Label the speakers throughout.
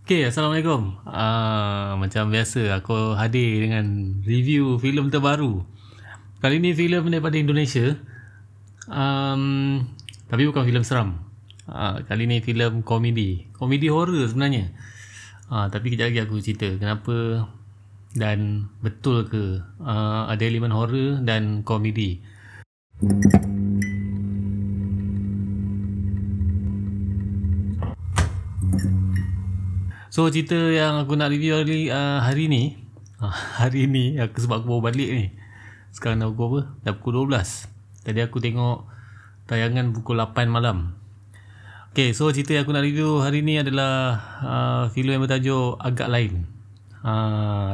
Speaker 1: Okay, Assalamualaikum. Macam biasa, aku hadir dengan review filem terbaru. Kali ni filem daripada Indonesia. Tapi bukan filem seram. Kali ni filem komedi. Komedi horror sebenarnya. Tapi kejap lagi aku cerita kenapa dan betul ke ada elemen horror dan komedi. So cerita yang aku nak review hari ni hari ni aku sebab aku baru balik ni. Sekarang dah pukul apa? Dah pukul 12. Tadi aku tengok tayangan pukul 8 malam. Okay, so cerita yang aku nak review hari ni adalah filem yang bertajuk Agak Lain.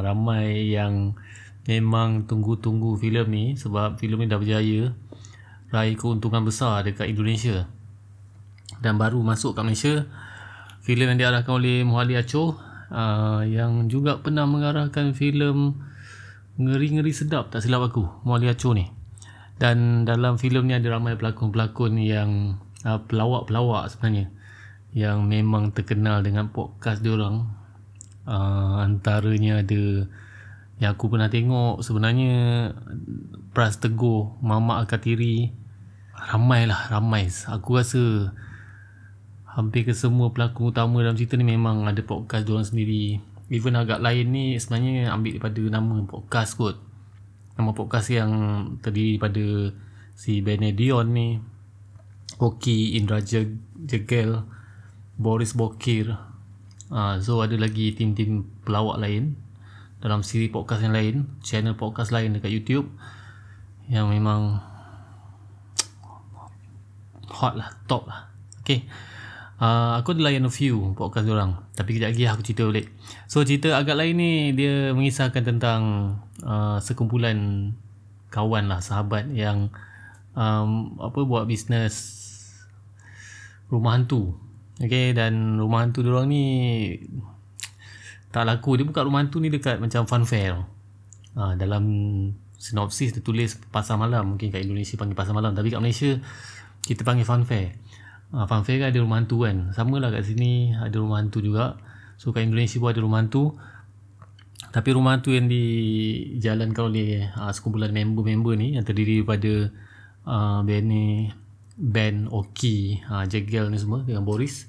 Speaker 1: Ramai yang memang tunggu-tunggu filem ni sebab filem ni dah berjaya raih keuntungan besar dekat Indonesia dan baru masuk kat Malaysia. Filem yang diarahkan oleh Muhali Achoh, yang juga pernah mengarahkan filem Ngeri-Ngeri Sedap, tak silap aku, Muhali Achoh ni. Dan dalam filem ni ada ramai pelakon-pelakon yang pelawak-pelawak sebenarnya yang memang terkenal dengan podcast diorang. Antaranya ada yang aku pernah tengok sebenarnya, Pras Teguh, Mamak Akatiri. Ramai. Aku rasa hampir ke semua pelakon utama dalam cerita ni memang ada podcast diorang sendiri. Even Agak Lain ni sebenarnya ambil daripada nama podcast kot. Nama podcast yang terdiri daripada si Benedion ni, Oki, Indra Jegel, Boris Bokir. So ada lagi tim-tim pelawak lain dalam siri podcast yang lain, channel podcast lain dekat YouTube yang memang hot lah, top lah. Okay, aku ada layan a few podcast diorang, tapi kejap lagi aku cerita balik. So cerita Agak Lain ni dia mengisahkan tentang sekumpulan kawan lah, sahabat yang buat bisnes rumah hantu. Okay, dan rumah hantu diorang ni tak laku. Dia buka rumah hantu ni dekat macam fun fair. Dalam sinopsis dia tulis pasar malam. Mungkin kat Indonesia panggil pasar malam, tapi kat Malaysia kita panggil fun fair. Fun fair kan ada rumah hantu kan. Sama lah kat sini ada rumah hantu juga. So kat Indonesia pun ada rumah hantu. Tapi rumah hantu yang dijalankan oleh sekumpulan member-member ni yang terdiri daripada band Oki, Jegel ni semua dengan Boris.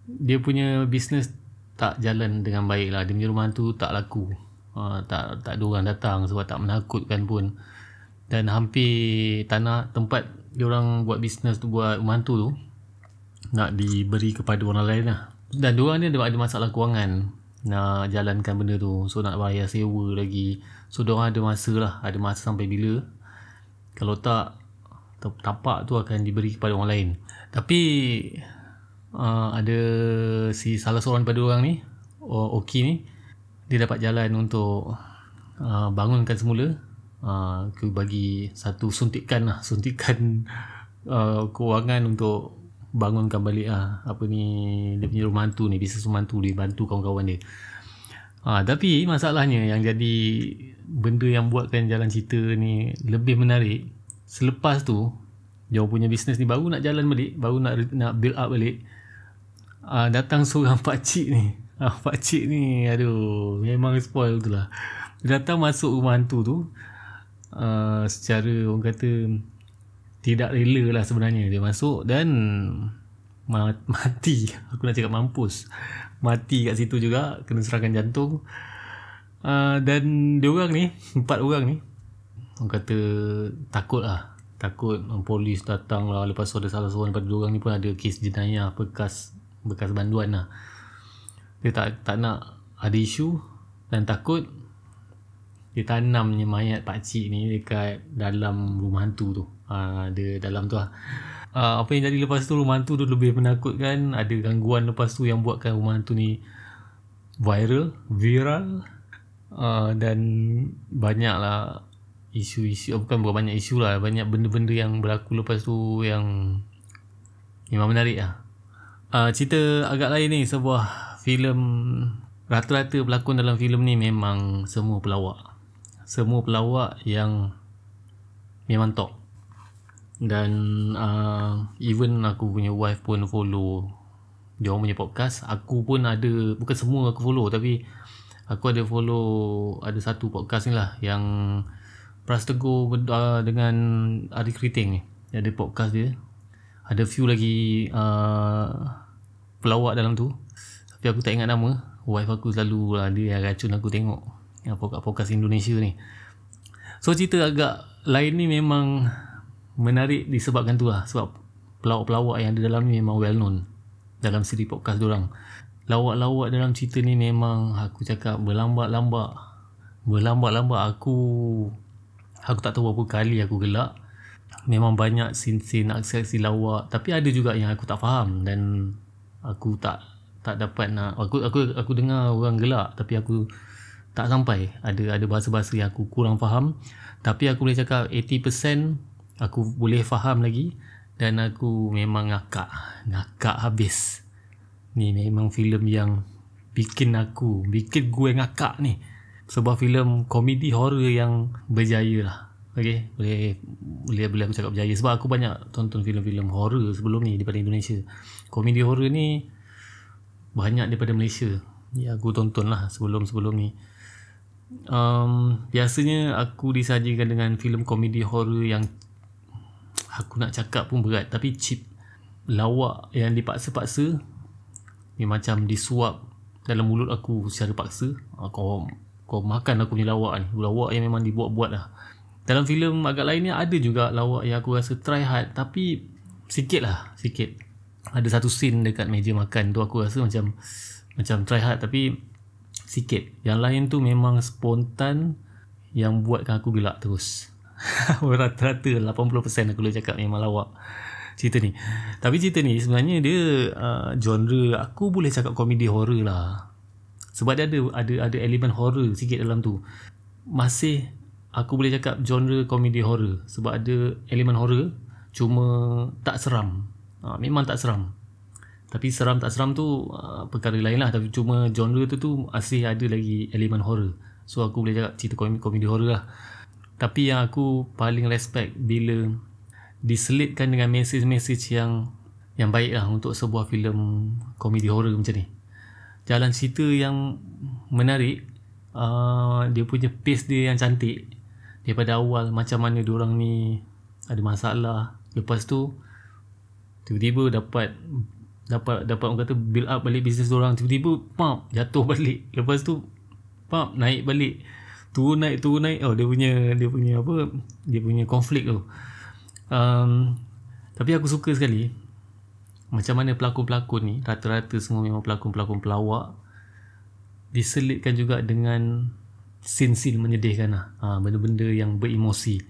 Speaker 1: Dia punya bisnes tak jalan dengan baik lah. Dia punya rumah hantu tak laku. Tak ada orang datang sebab tak menakutkan pun. Dan hampir tanah tempat diorang buat bisnes tu, buat rumah hantu tu, nak diberi kepada orang lain lah. Dan diorang ni ada masalah kewangan nak jalankan benda tu. So nak bayar sewa lagi. So diorang ada masa lah, ada masa sampai bila. Kalau tak, tapak tu akan diberi kepada orang lain. Tapi ada salah seorang daripada orang ni, Oki ni, dia dapat jalan untuk bangunkan semula. Aku bagi satu suntikan kewangan untuk bangunkan balik dia punya rumah hantu ni, bisnes rumah hantu, dia bantu kawan-kawan dia. Tapi masalahnya yang jadi benda yang buatkan jalan cerita ni lebih menarik, selepas tu dia punya bisnes ni baru nak jalan balik, baru nak build up balik, datang seorang pakcik ni. Pakcik ni aduh, memang spoil tu lah. Dia datang masuk rumah hantu tu secara orang kata tidak rela lah sebenarnya. Dia masuk dan mati. Aku nak cakap mampus, mati kat situ juga, kena serangan jantung. Dan diorang ni, 4 orang ni, orang kata takut polis datang lah. Lepas tu ada salah seorang daripada diorang ni pun ada kes jenayah, bekas banduan lah. Dia tak nak ada isu dan takut. Dia tanamnya mayat pakcik ni dekat dalam rumah hantu tu. Dia dalam tu lah. Apa yang jadi lepas tu, rumah hantu tu lebih menakutkan. Ada gangguan lepas tu yang buatkan rumah hantu ni viral. Dan banyak lah isu-isu, bukan banyak isu lah, banyak benda-benda yang berlaku lepas tu yang memang menarik lah. Cerita Agak Lain ni sebuah filem, rata-rata pelakon dalam filem ni memang semua pelawak yang memang top. Dan even aku punya wife pun follow diorang punya podcast. Aku pun ada, bukan semua aku follow, tapi aku ada follow, ada satu podcast ni lah yang Pras Teguh dengan Ari Keriting ni. Dia ada podcast dia. Ada few lagi pelawak dalam tu, tapi aku tak ingat nama. Wife aku selalu lah, dia yang racun aku tengok yang podcast Indonesia ni. So cerita agak lain ni memang menarik disebabkan tu lah. Sebab pelawak-pelawak yang ada dalam ni memang well known dalam siri podcast diorang. Lawak-lawak dalam cerita ni memang aku cakap berlambak-lambak. Aku tak tahu berapa kali aku gelak. Memang banyak scene-scene aksi-aksi lawak, tapi ada juga yang aku tak faham dan aku tak dapat nak, aku dengar orang gelak tapi aku tak sampai. Ada bahasa-bahasa yang aku kurang faham, tapi aku boleh cakap 80% aku boleh faham lagi. Dan aku memang ngakak habis. Ni memang filem yang bikin gue ngakak ni. Sebuah filem komedi horror yang berjaya lah. Okay, boleh aku cakap berjaya sebab aku banyak tonton filem-filem horror sebelum ni daripada Indonesia. Komedi horror ni banyak daripada Malaysia ya, aku tonton lah sebelum ni. Biasanya aku disajikan dengan filem komedi horror yang aku nak cakap pun berat, tapi cheap. Lawak yang dipaksa-paksa ni, macam disuap dalam mulut aku secara paksa. Kau makan aku punya lawak ni. Lawak yang memang dibuat-buat lah. Dalam filem agak lain ni ada juga lawak yang aku rasa try hard, tapi sikit. Ada satu scene dekat meja makan tu aku rasa macam try hard tapi sikit. Yang lain tu memang spontan yang buatkan aku gelak terus. Rata-rata 80% aku boleh cakap memang lawak cerita ni. Tapi cerita ni sebenarnya dia genre aku boleh cakap komedi horror lah. Sebab dia ada elemen horror sikit dalam tu. Masih aku boleh cakap genre komedi horror sebab ada elemen horror, cuma tak seram. Memang tak seram. Tapi seram tak seram tu perkara lain lah. Tapi cuma genre tu masih ada lagi elemen horror. So aku boleh cakap cerita komedi horror lah. Tapi yang aku paling respect bila diselitkan dengan mesej-mesej yang baik lah untuk sebuah filem komedi horror macam ni. Jalan cerita yang menarik, dia punya pace dia yang cantik. Daripada awal macam mana diorang ni ada masalah, lepas tu tiba-tiba dapat orang kata build up balik bisnes diorang, tiba-tiba jatuh balik, lepas tu naik balik, turun naik. Dia punya konflik tu. Tapi aku suka sekali macam mana pelakon-pelakon ni, rata-rata semua memang pelakon-pelakon pelawak, diselitkan juga dengan scene-scene menyedihkan lah. Benda-benda yang beremosi,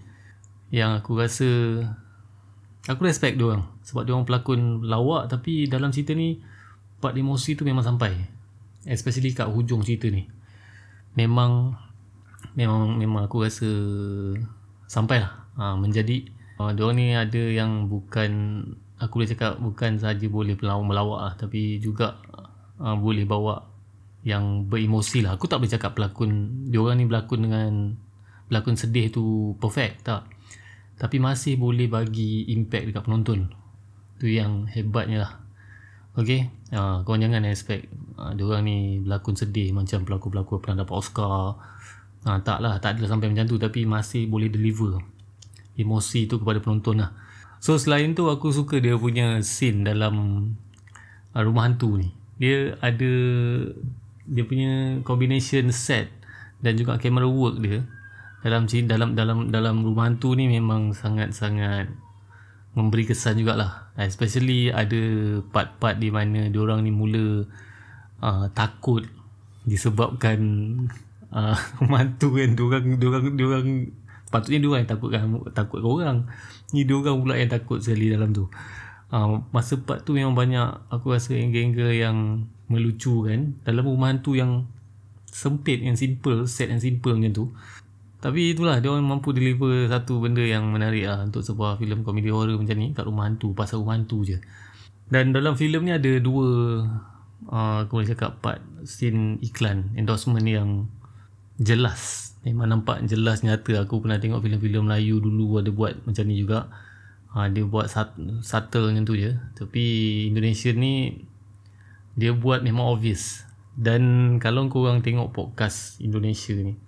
Speaker 1: yang aku rasa aku respect diorang. Sebab diorang pelakon lawak, tapi dalam cerita ni part emosi tu memang sampai. Especially kat hujung cerita ni, memang aku rasa sampai lah. Menjadi diorang ni ada yang bukan, aku boleh cakap bukan sahaja boleh melawak lah, tapi juga boleh bawa yang beremosi lah. Aku tak boleh cakap diorang ni berlakon sedih tu perfect, tak. Tapi masih boleh bagi impact dekat penonton. Tu yang hebatnya lah. Okay, korang jangan expect diorang ni berlakon sedih macam pelakon-pelakon pernah dapat Oscar. Tak lah, tak ada sampai macam tu. Tapi masih boleh deliver emosi tu kepada penonton lah. So selain tu aku suka dia punya scene dalam rumah hantu ni. Dia ada dia punya combination set dan juga camera work dia dalam rumah hantu ni memang sangat-sangat memberi kesan jugalah. Especially ada part-part di mana diorang ni mula takut disebabkan rumah hantu kan. Diorang patutnya diorang yang takut ke orang. Ni diorang pula yang takut sekali dalam tu. Masa part tu memang banyak aku rasa angle-angle yang melucu kan. Dalam rumah hantu yang sempit, yang simple, set yang simple macam tu. Tapi itulah, dia orang mampu deliver satu benda yang menarik lah untuk sebuah filem komedi horror macam ni kat rumah hantu, pasal rumah hantu je. Dan dalam filem ni ada dua aku boleh cakap part scene iklan endorsement yang jelas, memang nampak jelas nyata. Aku pernah tengok filem-filem Melayu dulu ada buat macam ni juga. Dia buat subtle macam tu je. Tapi Indonesia ni dia buat memang obvious. Dan kalau korang tengok podcast Indonesia ni,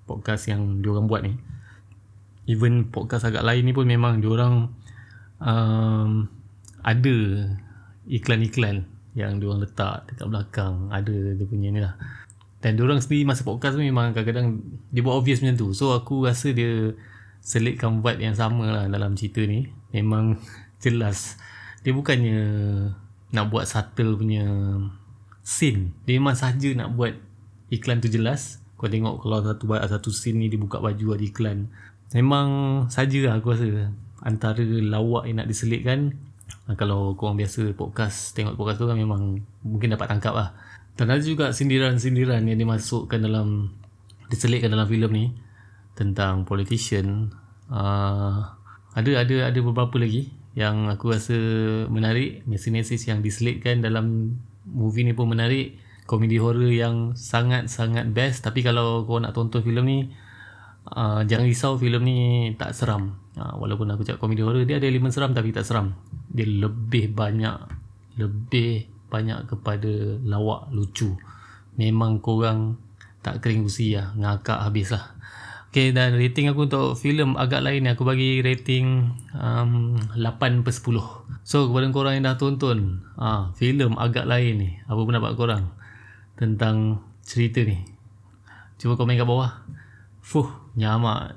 Speaker 1: podcast yang diorang buat ni, even podcast agak lain ni pun memang diorang ada iklan-iklan yang diorang letak dekat belakang, ada dia punya ni lah. Dan diorang sendiri masa podcast tu memang kadang-kadang dia buat obvious macam tu. So aku rasa dia selitkan vibe yang sama lah dalam cerita ni. Memang jelas dia bukannya nak buat subtle punya scene, dia memang sahaja nak buat iklan tu jelas. Kau tengok kalau satu scene ni dia buka baju ada iklan, memang saja lah aku rasa antara lawak yang nak diselitkan. Kalau korang biasa podcast, tengok podcast tu kan memang mungkin dapat tangkap lah. Dan ada juga sindiran-sindiran yang dimasukkan dalam, diselitkan dalam filem ni tentang politician. Ada beberapa lagi yang aku rasa menarik. Mesej-mesej yang diselitkan dalam movie ni pun menarik. Komedi horror yang sangat-sangat best. Tapi kalau kau nak tonton filem ni, jangan risau, filem ni tak seram. Walaupun aku cakap komedi horror, dia ada elemen seram tapi tak seram. Dia lebih banyak kepada lawak lucu. Memang korang tak kering gusi lah, ngakak habis lah. Okay, dan rating aku untuk filem agak lain ni, aku bagi rating 8/10. So kepada korang yang dah tonton filem agak lain ni, apa pendapat korang tentang cerita ni? Cuba komen kat bawah. Nyaman.